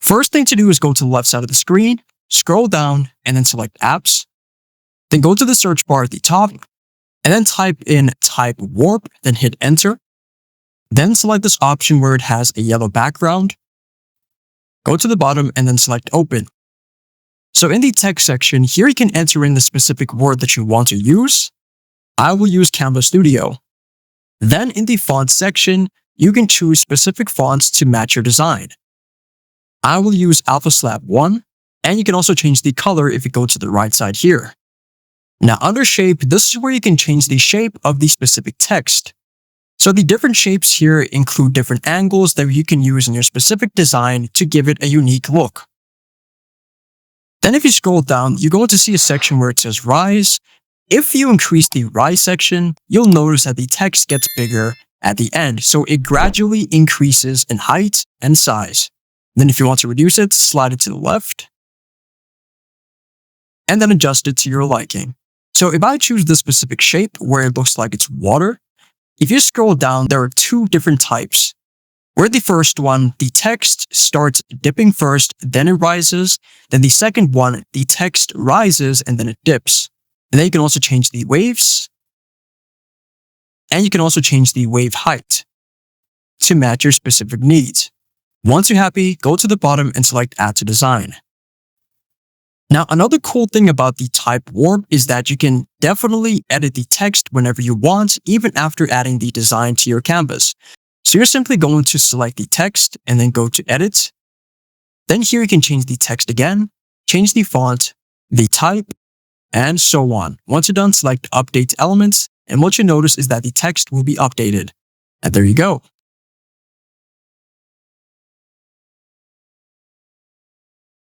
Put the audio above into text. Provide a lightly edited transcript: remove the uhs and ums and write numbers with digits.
First thing to do is go to the left side of the screen, scroll down, and then select Apps. Then go to the search bar at the top, and then type in Type Warp, then hit Enter. Then select this option where it has a yellow background. Go to the bottom and then select Open. So in the text section, here you can enter in the specific word that you want to use. I will use Canva Studio. Then in the font section, you can choose specific fonts to match your design. I will use Alpha Slab 1, and you can also change the color if you go to the right side here. Now under Shape, this is where you can change the shape of the specific text. So the different shapes here include different angles that you can use in your specific design to give it a unique look. Then if you scroll down, you're going to see a section where it says Rise. If you increase the Rise section, you'll notice that the text gets bigger at the end, so it gradually increases in height and size. Then if you want to reduce it, slide it to the left, and then adjust it to your liking. So if I choose this specific shape where it looks like it's water, if you scroll down, there are two different types. Where the first one, the text starts dipping first, then it rises. Then the second one, the text rises and then it dips. And then you can also change the waves. And you can also change the wave height to match your specific needs. Once you're happy, go to the bottom and select Add to Design. Now, another cool thing about the Type Warp is that you can definitely edit the text whenever you want, even after adding the design to your canvas. So you're simply going to select the text and then go to Edit. Then here you can change the text again, change the font, the type, and so on. Once you're done, select Update Elements, and what you notice is that the text will be updated. And there you go.